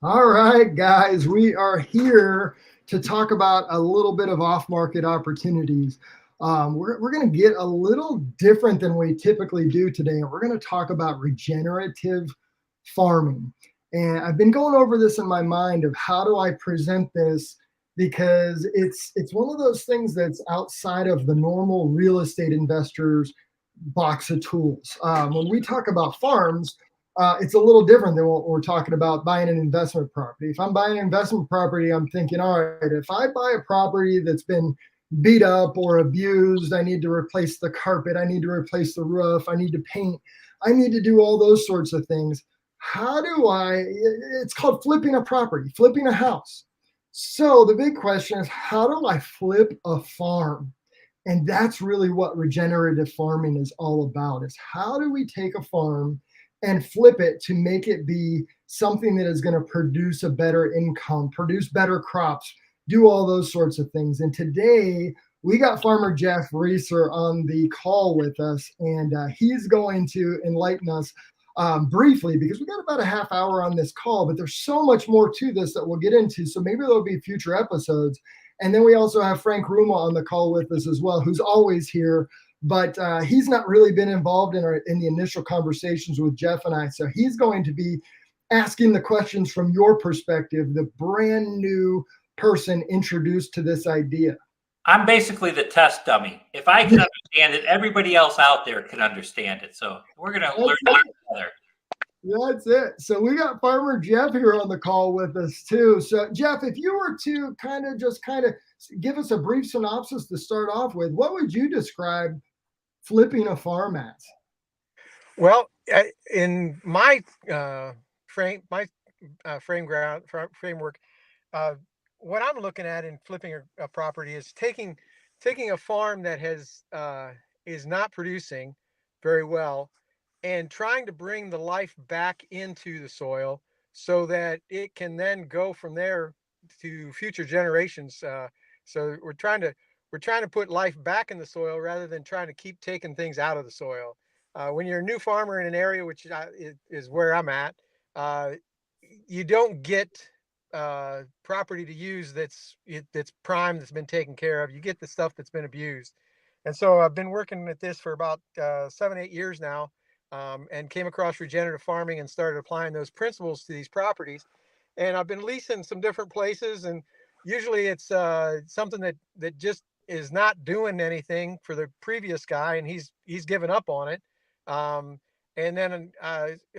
All right, guys, we are here to talk about a little bit of off market opportunities. We're going to get a little different than we typically do today. And we're going to talk about regenerative farming. And I've been going over this in my mind of how do I present this because it's one of those things that's outside of the normal real estate investors box of tools. When we talk about farms, it's a little different than what we're talking about buying an investment property. If I'm buying an investment property, I'm thinking, all right, if I buy a property that's been beat up or abused, I need to replace the carpet, I need to replace the roof, I need to paint, I need to do all those sorts of things. How do I, it's called flipping a property, flipping a house. So the big question is, how do I flip a farm? And that's really what regenerative farming is all about, is how do we take a farm and flip it to make it be something that is going to produce a better income, produce better crops, do all those sorts of things. And today we got Farmer Jeff Reeser on the call with us, and he's going to enlighten us briefly because we got about a half hour on this call, but there's so much more to this that we'll get into. So maybe there'll be future episodes. And then we also have Frank Ruma on the call with us as well, who's always here, but he's not really been involved in the initial conversations with Jeff and I. So he's going to be asking the questions from your perspective, the brand new person introduced to this idea. I'm basically the test dummy. If I can understand it, everybody else out there can understand it. So we're going to learn together. That's it. So we got Farmer Jeff here on the call with us too. So Jeff, if you were to kind of give us a brief synopsis to start off with, what would you describe flipping a farm as? Well, in my framework, what I'm looking at in flipping a property is taking a farm that is not producing very well and trying to bring the life back into the soil so that it can then go from there to future generations. So we're trying to put life back in the soil rather than trying to keep taking things out of the soil. When you're a new farmer in an area, which is where I'm at, you don't get property to use that's prime, that's been taken care of. You get the stuff that's been abused. And so I've been working at this for about 7-8 years now, and came across regenerative farming and started applying those principles to these properties. And I've been leasing some different places, and usually it's something that just is not doing anything for the previous guy, and he's given up on it. And then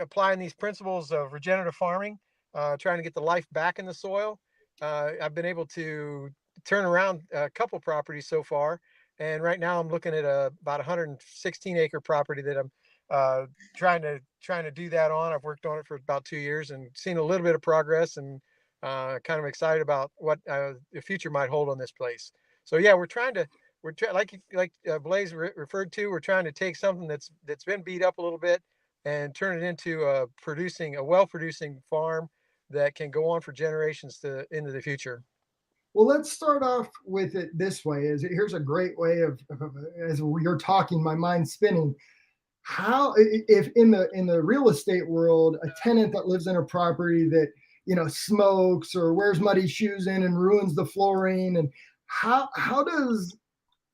applying these principles of regenerative farming, trying to get the life back in the soil. I've been able to turn around a couple properties so far, and right now I'm looking at about 116 acre property that I'm trying to do that on. I've worked on it for about 2 years and seen a little bit of progress, and kind of excited about what the future might hold on this place. So yeah, like Blaise referred to, we're trying to take something that's been beat up a little bit and turn it into a well-producing farm that can go on for generations into the future. Well, let's start off with it this way. Here's a great way of as you're talking, my mind's spinning. How, if in the real estate world, a tenant that lives in a property that smokes or wears muddy shoes in and ruins the flooring, and how does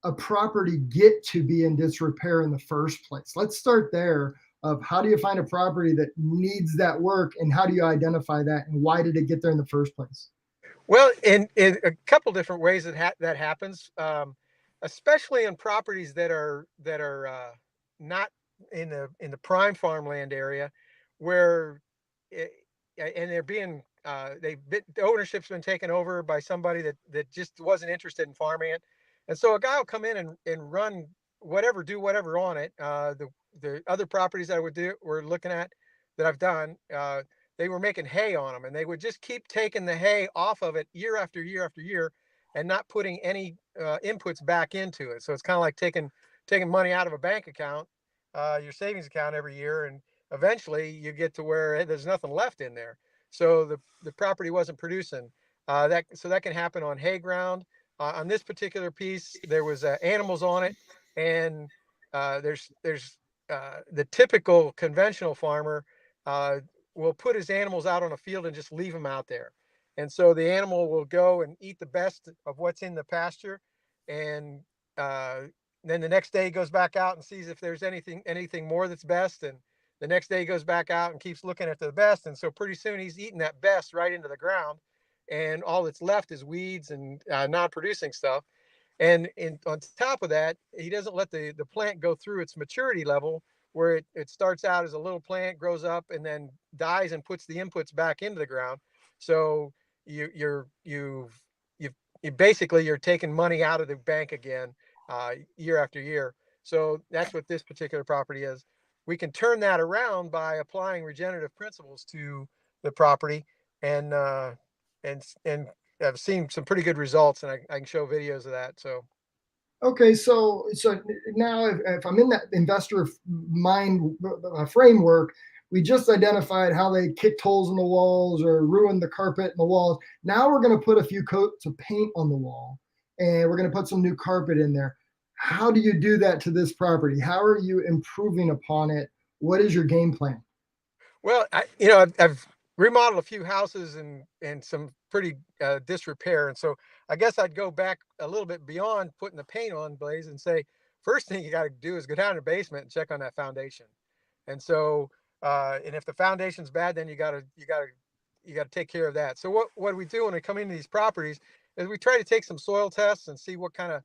a property get to be in disrepair in the first place? Let's start there. Of how do you find a property that needs that work, and how do you identify that, and why did it get there in the first place? Well, in a couple different ways that happens, especially in properties that are not in the prime farmland area, where and they're being the ownership's been taken over by somebody that just wasn't interested in farming it, and so a guy will come in and do whatever on it. The other properties that we're looking at that I've done. They were making hay on them, and they would just keep taking the hay off of it year after year after year and not putting any inputs back into it. So it's kind of like taking money out of a bank account, your savings account every year, and eventually you get to where there's nothing left in there. So the property wasn't producing. So that can happen on hay ground. On this particular piece, there was animals on it, and there's the typical conventional farmer will put his animals out on a field and just leave them out there. And so the animal will go and eat the best of what's in the pasture. And then the next day he goes back out and sees if there's anything more that's best. And the next day he goes back out and keeps looking at the best. And so pretty soon he's eating that best right into the ground. And all that's left is weeds and non-producing stuff. And on top of that, he doesn't let the plant go through its maturity level, where it starts out as a little plant, grows up, and then dies and puts the inputs back into the ground. So you're basically taking money out of the bank again year after year. So that's what this particular property is. We can turn that around by applying regenerative principles to the property, and I've seen some pretty good results, and I can show videos of that. So. Okay, so now if I'm in that investor mind framework, we just identified how they kicked holes in the walls or ruined the carpet in the walls. Now we're going to put a few coats of paint on the wall, and we're going to put some new carpet in there. How do you do that to this property? How are you improving upon it? What is your game plan? Well, I've remodeled a few houses and some pretty disrepair, and so I guess I'd go back a little bit beyond putting the paint on, Blaise, and say first thing you got to do is go down to the basement and check on that foundation. And so, and if the foundation's bad, then you got to take care of that. So what we do when we come into these properties is we try to take some soil tests and see what kind of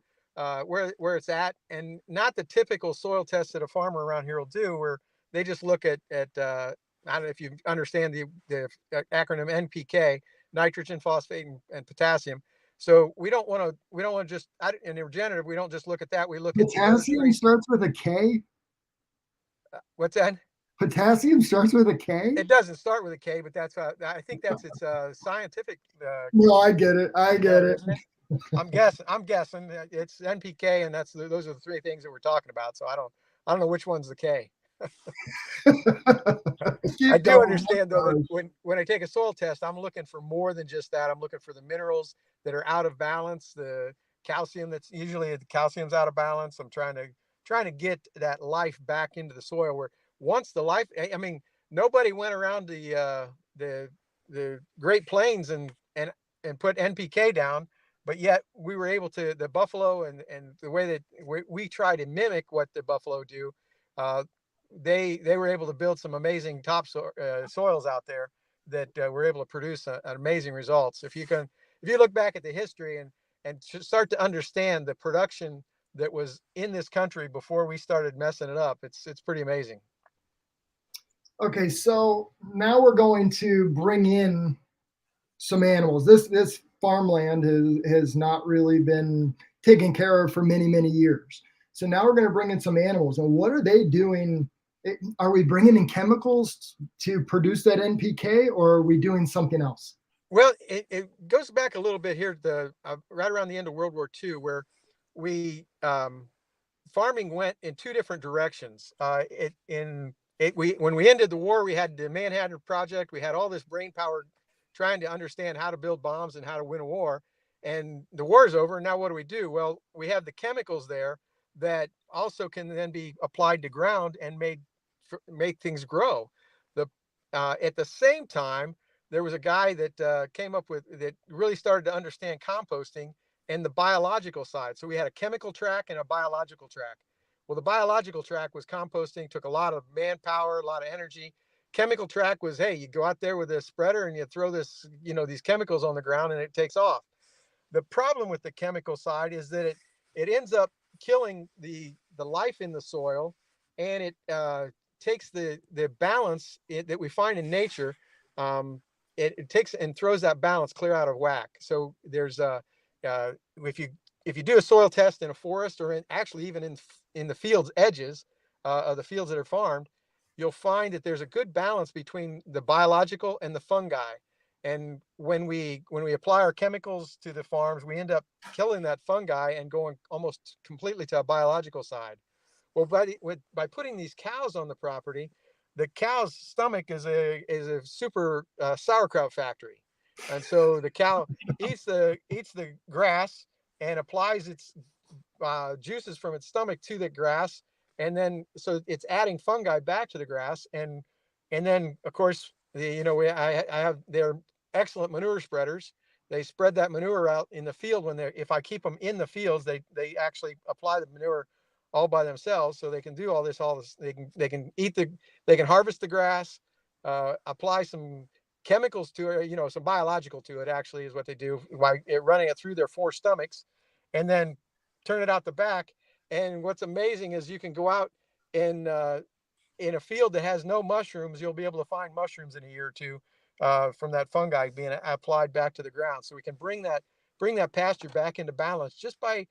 where it's at, and not the typical soil tests that a farmer around here will do, where they just look at I don't know if you understand the acronym NPK, nitrogen, phosphate, and potassium. So we don't want to just in regenerative, we don't just look at that. We look at potassium starts with a K. What's that? Potassium starts with a K? It doesn't start with a K, but that's I think that's its scientific. No, I get it. I get it. I'm guessing it's NPK, and those are the three things that we're talking about. So I don't know which one's the K. I do understand though that when I take a soil test, I'm looking for more than just that. I'm looking for the minerals that are out of balance, the calcium that's usually the calcium's out of balance. I'm trying to get that life back into the soil, where once the life, I mean, nobody went around the Great Plains and put NPK down, but yet we were able to, the buffalo and the way that we try to mimic what the buffalo do, they were able to build some amazing soils out there that were able to produce amazing results. If you look back at the history and start to understand the production that was in this country before we started messing it up, it's pretty amazing. Okay, so now we're going to bring in some animals. This farmland has not really been taken care of for many, many years. So now we're going to bring in some animals. And what are they doing? Are we bringing in chemicals to produce that NPK, or are we doing something else? Well, it goes back a little bit here to right around the end of World War II, where we farming went in two different directions. When we ended the war, we had the Manhattan Project. We had all this brain power trying to understand how to build bombs and how to win a war. And the war is over. Now what do? Well, we have the chemicals there that also can then be applied to ground and make things grow. At the same time, there was a guy that came up with that really started to understand composting and the biological side. So we had a chemical track and a biological track. Well, the biological track was composting, took a lot of manpower, a lot of energy. Chemical track was, hey, you go out there with a spreader and you throw these chemicals on the ground and it takes off. The problem with the chemical side is that it ends up killing the life in the soil, and it takes the balance that we find in nature. It takes and throws that balance clear out of whack. So there's if you do a soil test in a forest, or actually even in the field's edges of the fields that are farmed, you'll find that there's a good balance between the biological and the fungi. And when we apply our chemicals to the farms, we end up killing that fungi and going almost completely to a biological side. Well, by putting these cows on the property, the cow's stomach is a super sauerkraut factory, and so the cow eats the grass and applies its juices from its stomach to the grass, and then so it's adding fungi back to the grass, and then of course I have, they're excellent manure spreaders. They spread that manure out in the field if I keep them in the fields, they actually apply the manure all by themselves. So they can do all this, they can they can harvest the grass, apply some chemicals to it, some biological to it actually is what they do by running it through their 4 stomachs, and then turn it out the back. And what's amazing is you can go out and, in a field that has no mushrooms, you'll be able to find mushrooms in a year or two from that fungi being applied back to the ground. So we can bring that pasture back into balance just by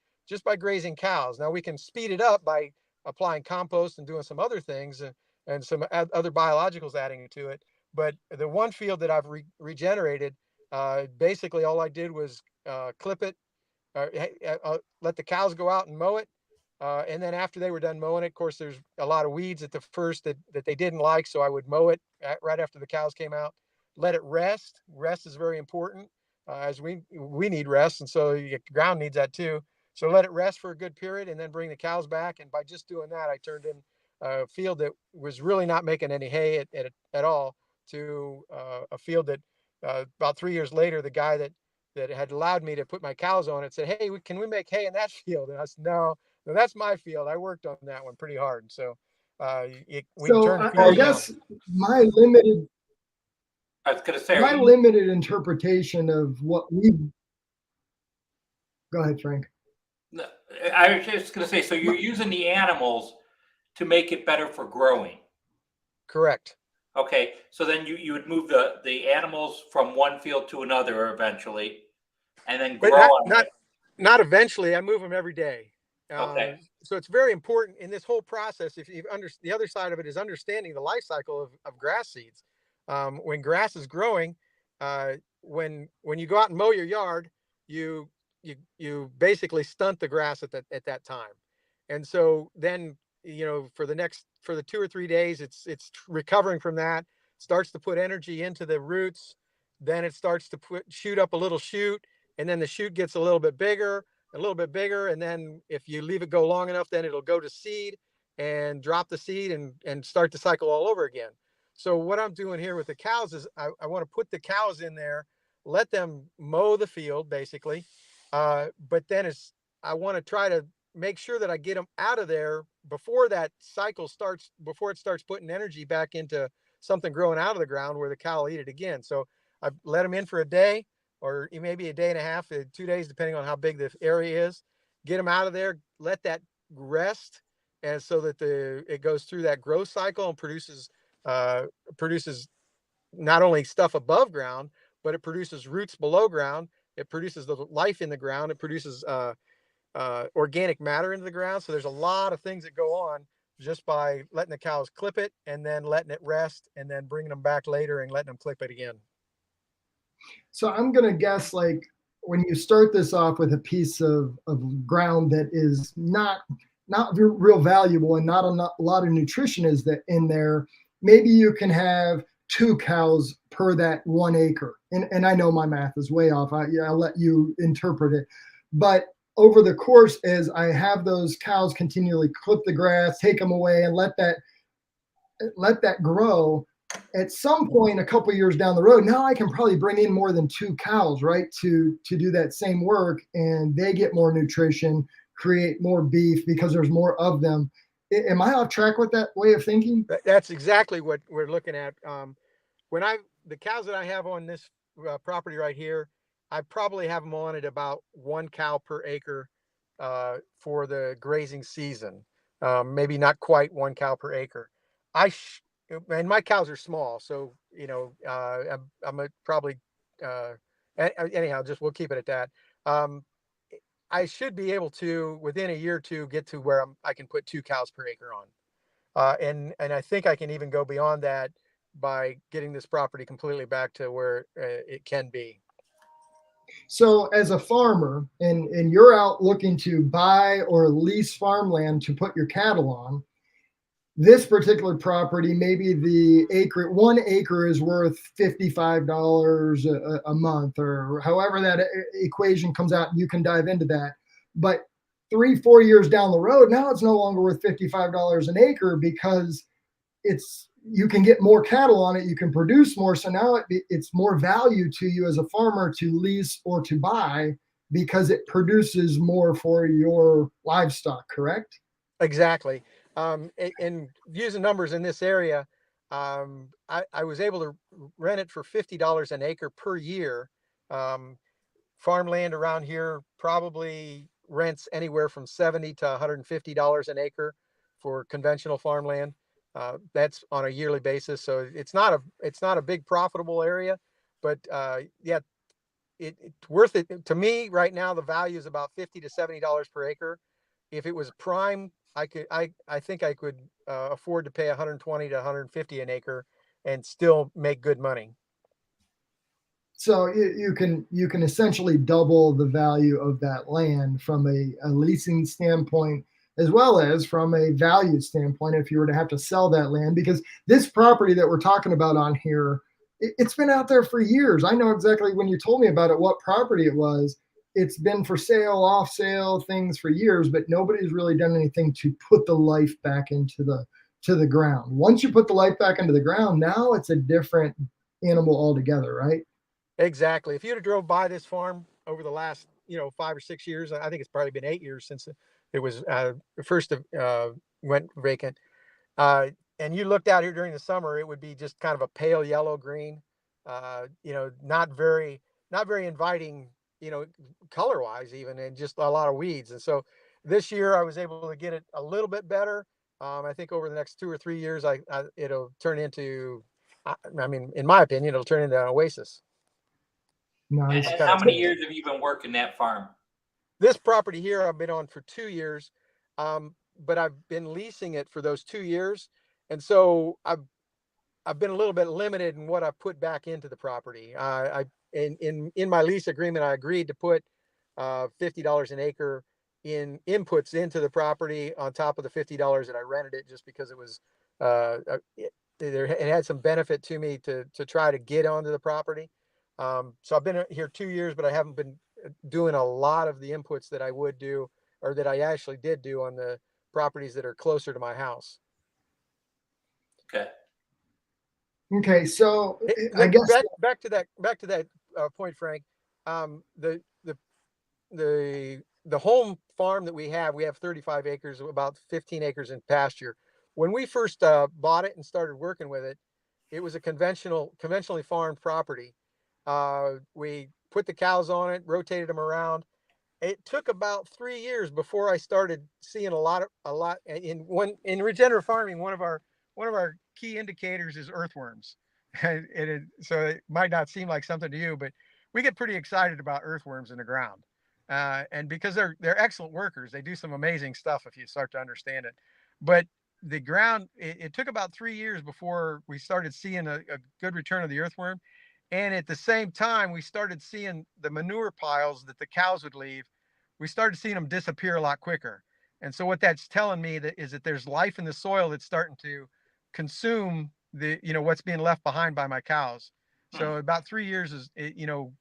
grazing cows. Now we can speed it up by applying compost and doing some other things, and some other biologicals adding to it. But the one field that I've regenerated, basically all I did was clip it, let the cows go out and mow it. And then after they were done mowing it, of course, there's a lot of weeds at the first that they didn't like. So I would mow it right after the cows came out, let it rest. Rest is very important, as we need rest. And so the ground needs that too. So let it rest for a good period and then bring the cows back. And by just doing that, I turned in a field that was really not making any hay at all to a field that about 3 years later, the guy that had allowed me to put my cows on it said, "Hey, can we make hay in that field?" And I said, "No, that's my field. I worked on that one pretty hard." So we turned the I field guess down. I was going to say, my limited interpretation of what we. Go ahead, Frank. I was just going to say, so you're using the animals to make it better for growing. Correct. Okay, so then you would move the animals from one field to another eventually, and then grow But not eventually. I move them every day. Okay. So it's very important in this whole process. If you the other side of it is understanding the life cycle of grass seeds. When grass is growing, when you go out and mow your yard, you basically stunt the grass at that time. And so then, for the 2 or 3 days, it's recovering from that, starts to put energy into the roots. Then it starts to shoot up a little shoot, and then the shoot gets a little bit bigger. And then if you leave it go long enough, then it'll go to seed and drop the seed and start the cycle all over again. So what I'm doing here with the cows is I want to put the cows in there, let them mow the field basically. But then I want to try to make sure that I get them out of there before that cycle starts, before it starts putting energy back into something growing out of the ground where the cow will eat it again. So I let them in for a day, or maybe a day and a half, 2 days, depending on how big the area is. Get them out of there, let that rest, and so that it goes through that growth cycle and produces not only stuff above ground, but it produces roots below ground. It produces the life in the ground. It produces organic matter into the ground. So there's a lot of things that go on just by letting the cows clip it and then letting it rest and then bringing them back later and letting them clip it again. So I'm going to guess, like, when you start this off with a piece of ground that is not real valuable and not a lot of nutrition is that in there, maybe you can have 2 cows per that 1 acre. And I know my math is way off. I'll let you interpret it. But over the course, as I have those cows continually clip the grass, take them away, and let that grow, at some point a couple years down the road, now I can probably bring in more than 2 cows, right, to do that same work, and they get more nutrition, create more beef because there's more of them. Am I off track with that way of thinking? That's exactly what we're looking at. The cows that I have on this property right here, I probably have them on at about 1 cow per acre for the grazing season. Maybe not quite 1 cow per acre. And my cows are small, so I'm probably anyhow. We'll keep it at that. I should be able to, within a year or two, get to where I can put 2 cows per acre on, and I think I can even go beyond that by getting this property completely back to where it can be. So as a farmer, and you're out looking to buy or lease farmland to put your cattle on, this particular property, maybe the 1 acre is worth $55 a month, or however that equation comes out. You can dive into that. But 3-4 years down the road, now it's no longer worth $55 an acre because it's you can get more cattle on it, you can produce more. So now it's more value to you as a farmer to lease or to buy because it produces more for your livestock, correct? Exactly. And using numbers in this area, I was able to rent it for $50 an acre per year. Um, Farmland around here probably rents anywhere from $70 to $150 an acre for conventional farmland. That's on a yearly basis, so it's not a big profitable area, but yeah, it's worth it to me right now. The value is about $50 to $70 per acre. If it was prime, I think I could afford to pay 120 to 150 an acre and still make good money. So you can essentially double the value of that land from a leasing standpoint as well as from a value standpoint if you were to have to sell that land, because this property that we're talking about on here, it's been out there for years. I know exactly when you told me about it, what property it was. It's been for sale, off sale things for years, but nobody's really done anything to put the life back into the ground. Once you put the life back into the ground, now it's a different animal altogether, right? Exactly. If you'd have drove by this farm over the last, 5 or 6 years, I think it's probably been 8 years since it was first went vacant. And you looked out here during the summer, it would be just kind of a pale yellow green. Not very inviting, color wise even, and just a lot of weeds. And so this year I was able to get it a little bit better. I think over the next 2 or 3 years, it'll turn into, I mean, in my opinion, it'll turn into an oasis. Nice. And how many years have you been working that farm? This property here I've been on for 2 years, but I've been leasing it for those 2 years, and so I've been a little bit limited in what I've put back into the property. In my lease agreement, I agreed to put $50 an acre in inputs into the property on top of the $50 that I rented it, just because it was it had some benefit to me to try to get onto the property. So I've been here 2 years, but I haven't been doing a lot of the inputs that I would do, or that I actually did do on the properties that are closer to my house. Okay. Okay, so I guess back to that point, Frank. The home farm that we have 35 acres, about 15 acres in pasture. When we first bought it and started working with it, it was a conventionally farmed property. We put the cows on it, rotated them around. It took about 3 years before I started seeing a lot in regenerative farming. One of our key indicators is earthworms. So it might not seem like something to you, but we get pretty excited about earthworms in the ground. And because they're excellent workers, they do some amazing stuff if you start to understand it. But the ground, it took about 3 years before we started seeing a good return of the earthworm. And at the same time, we started seeing the manure piles that the cows would leave. We started seeing them disappear a lot quicker. And so what that's telling me is that there's life in the soil that's starting to consume what's being left behind by my cows. So about 3 years is,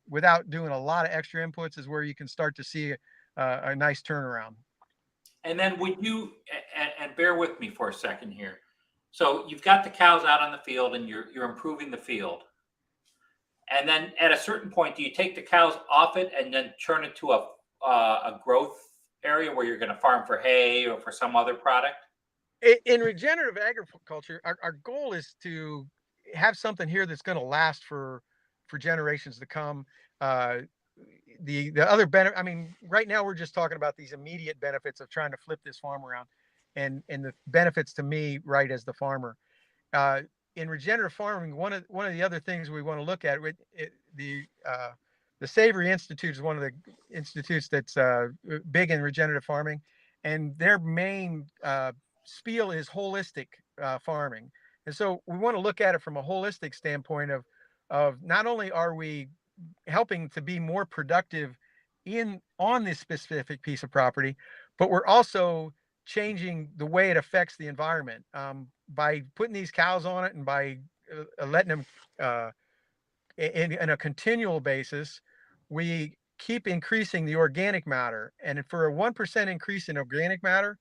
without doing a lot of extra inputs, is where you can start to see a nice turnaround. And then would you, and bear with me for a second here. So you've got the cows out on the field and you're improving the field. And then at a certain point, do you take the cows off it and then turn it to a growth area where you're going to farm for hay or for some other product? In regenerative agriculture, our goal is to have something here that's going to last for generations to come. The other benefit, I mean, right now we're just talking about these immediate benefits of trying to flip this farm around, and the benefits to me, right, as the farmer. In regenerative farming, one of the other things we want to look at, the Savory Institute is one of the institutes that's big in regenerative farming, and their main spiel is holistic farming. And so we want to look at it from a holistic standpoint of not only are we helping to be more productive on this specific piece of property, but we're also changing the way it affects the environment by putting these cows on it, and by letting them in a continual basis. We keep increasing the organic matter, and for a 1% increase in organic matter,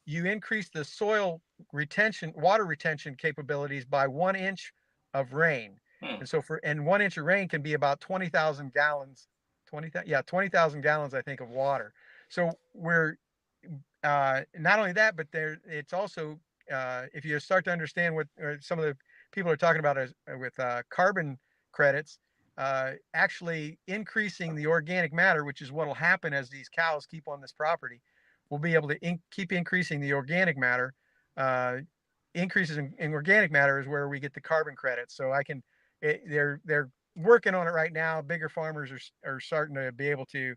you increase the soil water retention capabilities by 1 inch of rain. And so 1 inch of rain can be about 20,000 gallons, 20,000 gallons, I think, of water. So we're not only that, but it's also, if you start to understand what some of the people are talking about with carbon credits, actually increasing the organic matter, which is what will happen as these cows keep on this property. We'll be able to keep increasing the organic matter. Increases in organic matter is where we get the carbon credits. So they're working on it right now. Bigger farmers are starting to be able to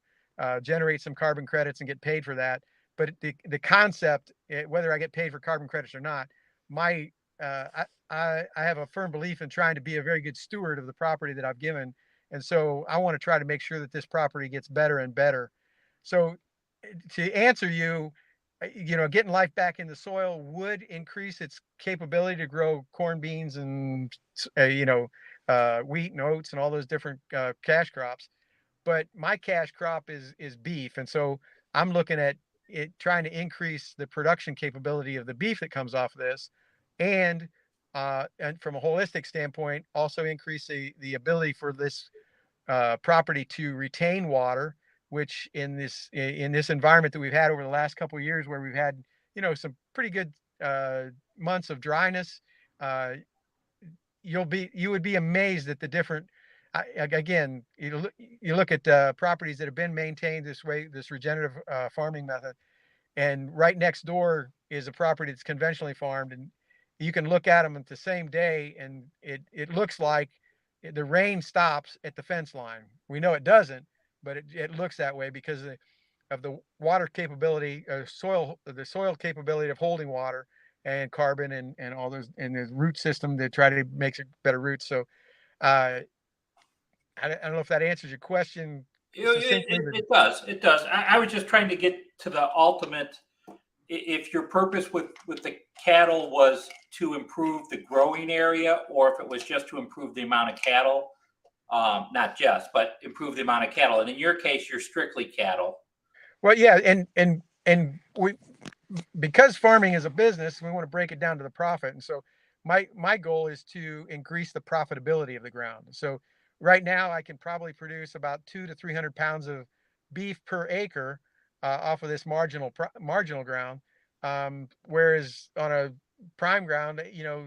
generate some carbon credits and get paid for that. But the concept, whether I get paid for carbon credits or not, I have a firm belief in trying to be a very good steward of the property that I've given. And so I want to try to make sure that this property gets better and better. So to answer you, getting life back in the soil would increase its capability to grow corn, beans, and, wheat and oats and all those different cash crops. But my cash crop is beef. And so I'm looking at it, trying to increase the production capability of the beef that comes off of this. And from a holistic standpoint, also increase the ability for this property to retain water, which in this environment that we've had over the last couple of years, where we've had some pretty good months of dryness, you would be amazed at the different. Again, you look at properties that have been maintained this way, this regenerative farming method, and right next door is a property that's conventionally farmed, and you can look at them at the same day, and it looks like the rain stops at the fence line. We know it doesn't, but it looks that way because of the water capability, the soil capability of holding water and carbon and all those, and the root system to try to make better roots. So I don't know if that answers your question succinctly. It does. It does. I was just trying to get to the ultimate. If your purpose with the cattle was to improve the growing area, or if it was just to improve the amount of cattle, not just, but improve the amount of cattle. And in your case, you're strictly cattle. Well, yeah, and we, because farming is a business, we want to break it down to the profit. And so my goal is to increase the profitability of the ground. So right now I can probably produce about 200 to 300 pounds of beef per acre off of this marginal ground. Whereas on a prime ground,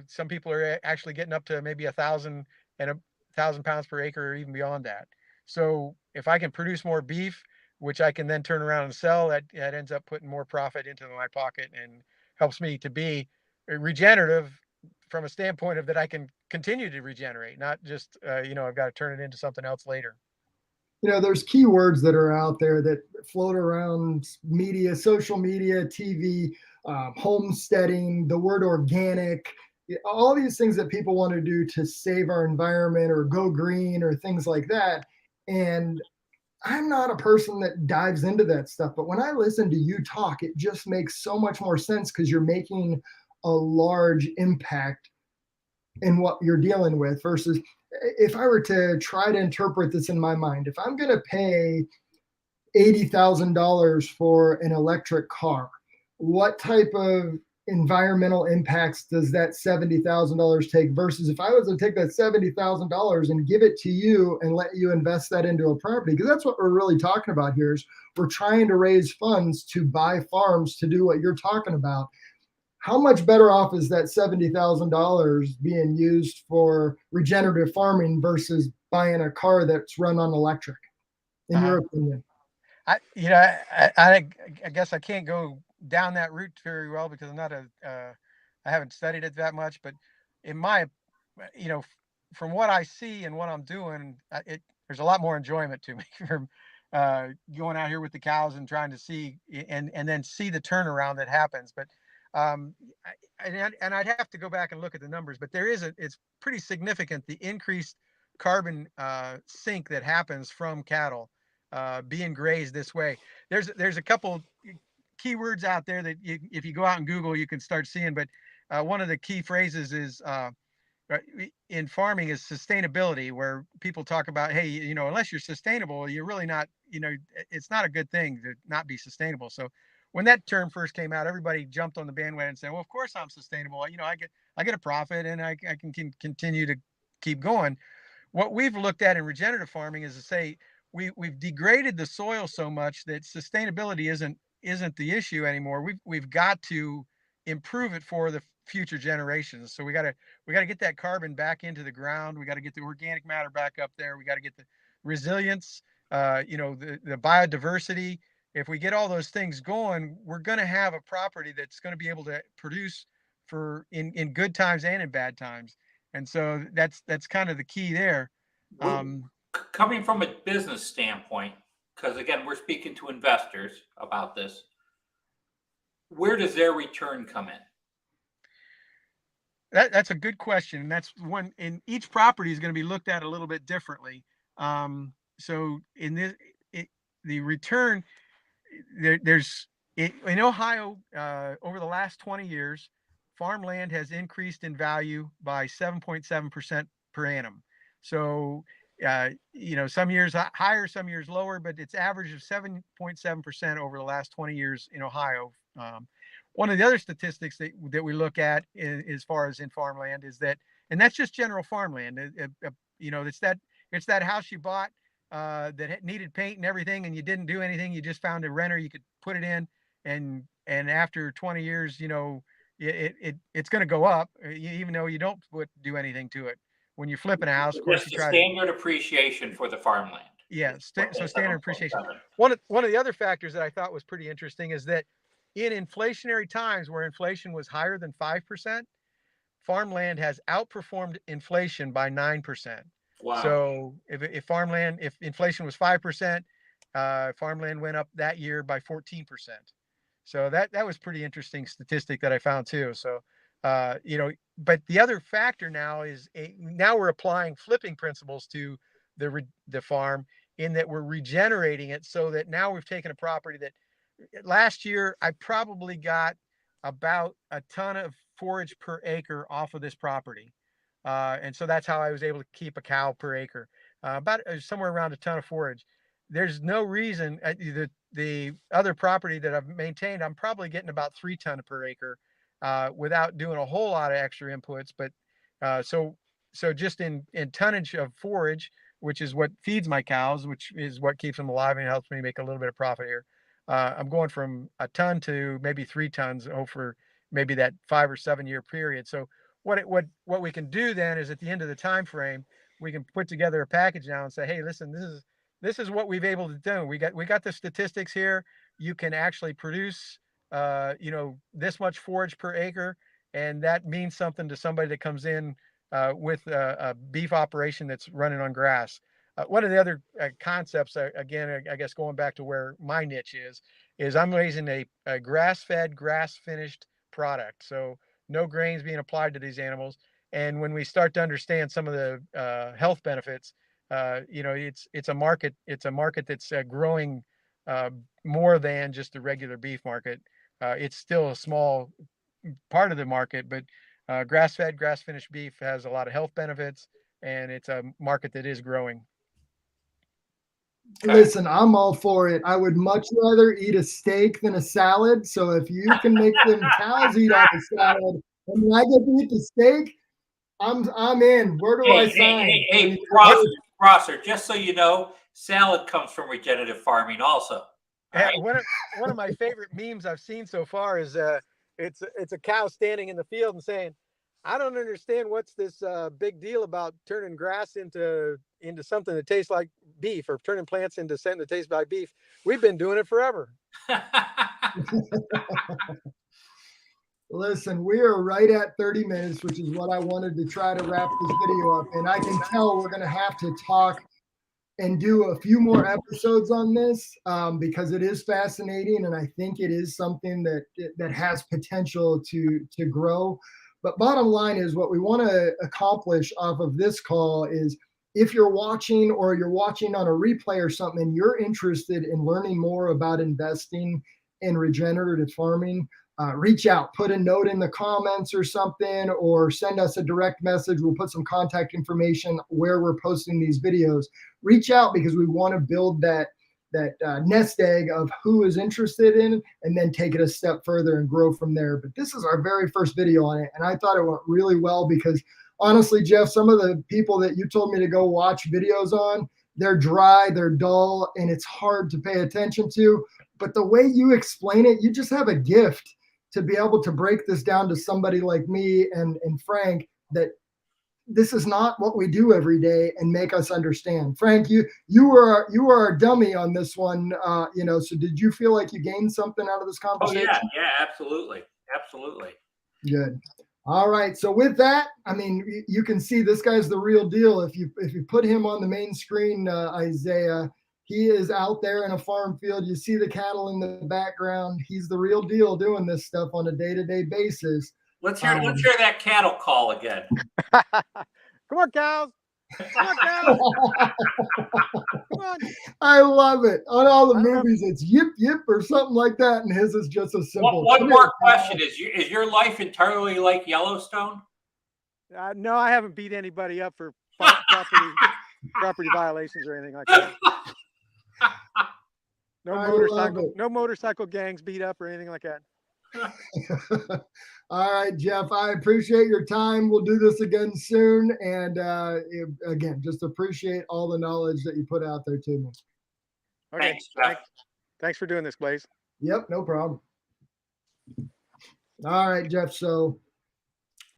some people are actually getting up to maybe 1,000 pounds per acre or even beyond that. So if I can produce more beef, which I can then turn around and sell, that ends up putting more profit into my pocket and helps me to be regenerative from a standpoint of that I can continue to regenerate, not just, I've got to turn it into something else later. There's keywords that are out there that float around media, social media, TV, homesteading, the word organic, all these things that people want to do to save our environment or go green or things like that. And I'm not a person that dives into that stuff, but when I listen to you talk, it just makes so much more sense because you're making a large impact in what you're dealing with versus if I were to try to interpret this in my mind, if I'm going to pay $80,000 for an electric car, what type of environmental impacts does that $70,000 take versus if I was to take that $70,000 and give it to you and let you invest that into a property? Because that's what we're really talking about here is we're trying to raise funds to buy farms to do what you're talking about. How much better off is that $70,000 being used for regenerative farming versus buying a car that's run on electric, in your opinion? I guess I can't go down that route very well because I'm not I haven't studied it that much, but in my, from what I see and what I'm doing, there's a lot more enjoyment to me from going out here with the cows and trying to see and then see the turnaround that happens. But and I'd have to go back and look at the numbers, but it's pretty significant, the increased carbon sink that happens from cattle being grazed this way. There's a couple keywords out there that if you go out and Google, you can start seeing, but one of the key phrases is in farming is sustainability, where people talk about, hey, unless you're sustainable, you're really not, it's not a good thing to not be sustainable. So when that term first came out, everybody jumped on the bandwagon and said, well, of course I'm sustainable. You know, I get a profit and I can continue to keep going. What we've looked at in regenerative farming is to say we've degraded the soil so much that sustainability isn't the issue anymore. We've got to improve it for the future generations. So we got to get that carbon back into the ground. We got to get the organic matter back up there. We got to get the resilience, you know, the biodiversity. If we get all those things going, we're going to have a property that's going to be able to produce for in good times and in bad times. And so that's kind of the key there. Coming from a business standpoint, because again, we're speaking to investors about this, where does their return come in? That's a good question. And that's one, in each property is going to be looked at a little bit differently. So in this, the return, there's in Ohio, over the last 20 years, farmland has increased in value by 7.7% per annum. So, you know, some years higher, some years lower, but it's average of 7.7% over the last 20 years in Ohio. One of the other statistics that we look at as far as in farmland is that, and that's just general farmland. You know, it's that house you bought that needed paint and everything, and you didn't do anything. You just found a renter you could put it in, and after 20 years, you know, it's going to go up, even though you don't do anything to it. When you're flipping a house, of course, you try standard appreciation for the farmland. Yeah, so standard appreciation. One of the other factors that I thought was pretty interesting is that in inflationary times where inflation was higher than 5%, farmland has outperformed inflation by 9%. Wow. So if inflation was 5%, farmland went up that year by 14%. So that was pretty interesting statistic that I found too. So, you know, but the other factor now is now we're applying flipping principles to the farm, in that we're regenerating it, so that now we've taken a property that last year I probably got about a ton of forage per acre off of this property. And so that's how I was able to keep a cow per acre, about somewhere around a ton of forage. There's no reason the other property that I've maintained, I'm probably getting about 3 tons per acre without doing a whole lot of extra inputs. But so just in tonnage of forage, which is what feeds my cows, which is what keeps them alive and helps me make a little bit of profit here. I'm going from a ton to maybe 3 tons over maybe that 5 or 7 year period. So what we can do then is, at the end of the time frame, we can put together a package now and say, hey, listen, this is what we've able to do. We got the statistics here. You can actually produce, you know, this much forage per acre, and that means something to somebody that comes in with a beef operation that's running on grass. One of the other concepts, again, I guess going back to where my niche is I'm raising a grass-fed, grass-finished product. So no grains being applied to these animals. And when we start to understand some of the health benefits, you know, it's a market that's growing more than just the regular beef market. It's still a small part of the market, but grass-fed, grass-finished beef has a lot of health benefits, and it's a market that is growing. Listen, I'm all for it. I would much rather eat a steak than a salad. So if you can make them cows eat on the salad and I get to eat the steak, I'm in. Where do I sign? Hey, Prosser, just so you know, salad comes from regenerative farming also. Right? One of my favorite memes I've seen so far is it's a cow standing in the field and saying, I don't understand what's this big deal about turning grass into something that tastes like beef, or turning plants into something that tastes like beef. We've been doing it forever. Listen, we are right at 30 minutes, which is what I wanted to try to wrap this video up. And I can tell we're going to have to talk and do a few more episodes on this because it is fascinating. And I think it is something that has potential to grow. But bottom line is, what we want to accomplish off of this call is, if you're watching or you're watching on a replay or something and you're interested in learning more about investing in regenerative farming, reach out, put a note in the comments or something, or send us a direct message. We'll put some contact information where we're posting these videos. Reach out, because we want to build that nest egg of who is interested in, and then take it a step further and grow from there. But this is our very first video on it, and I thought it went really well because honestly, Jeff, some of the people that you told me to go watch videos on, they're dry, they're dull, and it's hard to pay attention to. But the way you explain it, you just have a gift to be able to break this down to somebody like me and Frank, that this is not what we do every day, and make us understand. Frank, you were a dummy on this one, so did you feel like you gained something out of this conversation? Oh yeah, absolutely. Good. All right. So with that, I mean, you can see this guy's the real deal. If you put him on the main screen, Isaiah, he is out there in a farm field. You see the cattle in the background. He's the real deal doing this stuff on a day-to-day basis. Let's hear that cattle call again. Come on, cows. Come on, cows. Come on. I love it. On all the movies, it's yip yip or something like that, and his is just a simple. One more question: Is your life entirely like Yellowstone? No, I haven't beat anybody up for property violations or anything like that. No motorcycle gangs beat up or anything like that. All right, Jeff, I appreciate your time. We'll do this again soon. And again, just appreciate all the knowledge that you put out there to me. Okay. Thanks, Jeff. Thanks for doing this, Blaise. Yep, no problem. All right, Jeff. So